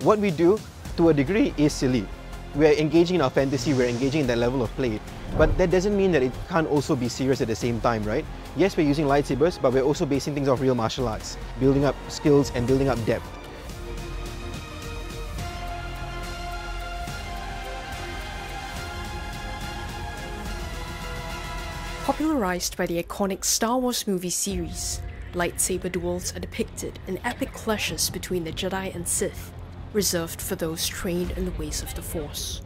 What we do, to a degree, is silly. We are engaging in our fantasy, we're engaging in that level of play. But that doesn't mean that it can't also be serious at the same time, right? Yes, we're using lightsabers, but we're also basing things off real martial arts, building up skills and building up depth. Popularized by the iconic Star Wars movie series, lightsaber duels are depicted in epic clashes between the Jedi and Sith, reserved for those trained in the ways of the Force.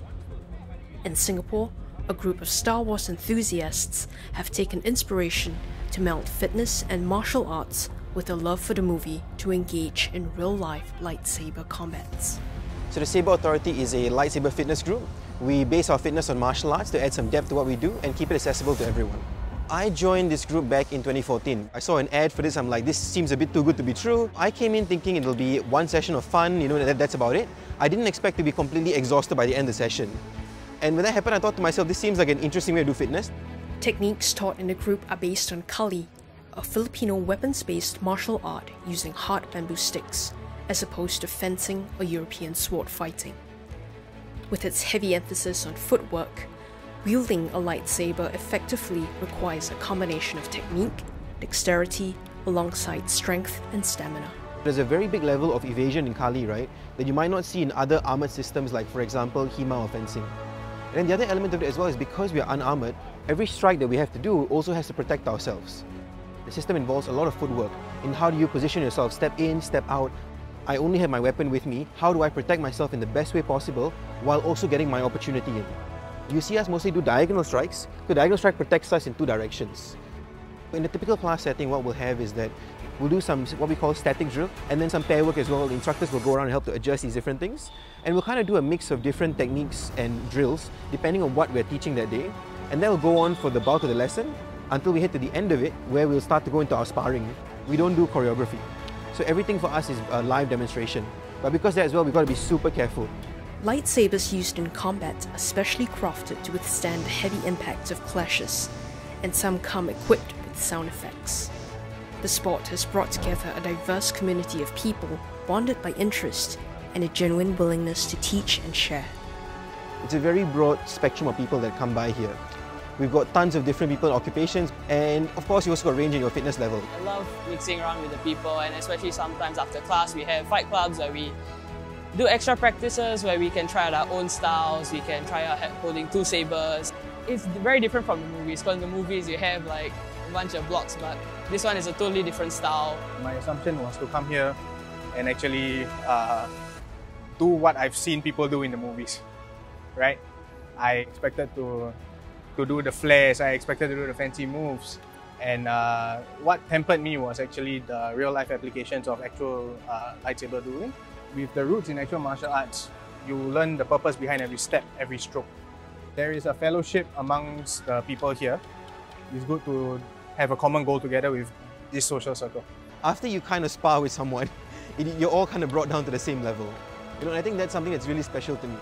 In Singapore, a group of Star Wars enthusiasts have taken inspiration to meld fitness and martial arts with a love for the movie to engage in real-life lightsaber combats. So the Saber Authority is a lightsaber fitness group. We base our fitness on martial arts to add some depth to what we do and keep it accessible to everyone. I joined this group back in 2014. I saw an ad for this, I'm like, this seems a bit too good to be true. I came in thinking it'll be one session of fun, that's about it. I didn't expect to be completely exhausted by the end of the session. And when that happened, I thought to myself, this seems like an interesting way to do fitness. Techniques taught in the group are based on Kali, a Filipino weapons-based martial art using hard bamboo sticks, as opposed to fencing or European sword fighting. With its heavy emphasis on footwork, wielding a lightsaber effectively requires a combination of technique, dexterity, alongside strength and stamina. There's a very big level of evasion in Kali, right, that you might not see in other armoured systems like, for example, HEMA or fencing. And then the other element of it as well is because we are unarmoured, every strike that we have to do also has to protect ourselves. The system involves a lot of footwork in how do you position yourself, step in, step out. I only have my weapon with me. How do I protect myself in the best way possible while also getting my opportunity in? You see us mostly do diagonal strikes. The diagonal strike protects us in two directions. In the typical class setting, what we'll have is that we'll do some what we call static drill and then some pair work as well. The instructors will go around and help to adjust these different things. And we'll kind of do a mix of different techniques and drills depending on what we're teaching that day. And that will go on for the bulk of the lesson until we hit to the end of it where we'll start to go into our sparring. We don't do choreography. So everything for us is a live demonstration. But because of that as well, we've got to be super careful. Lightsabers used in combat are specially crafted to withstand the heavy impacts of clashes, and some come equipped with sound effects. The sport has brought together a diverse community of people bonded by interest and a genuine willingness to teach and share. It's a very broad spectrum of people that come by here. We've got tons of different people and occupations, and of course you also got range in your fitness level. I love mixing around with the people, and especially sometimes after class we have fight clubs where we do extra practices where we can try out our own styles, we can try out holding two sabers. It's very different from the movies, because in the movies you have like a bunch of blocks, but this one is a totally different style. My assumption was to come here and actually do what I've seen people do in the movies, right? I expected to do the flares, I expected to do the fancy moves, and what tempered me was actually the real-life applications of actual lightsaber dueling. With the roots in actual martial arts, you learn the purpose behind every step, every stroke. There is a fellowship amongst the people here. It's good to have a common goal together with this social circle. After you kind of spar with someone, you're all kind of brought down to the same level. I think that's something that's really special to me.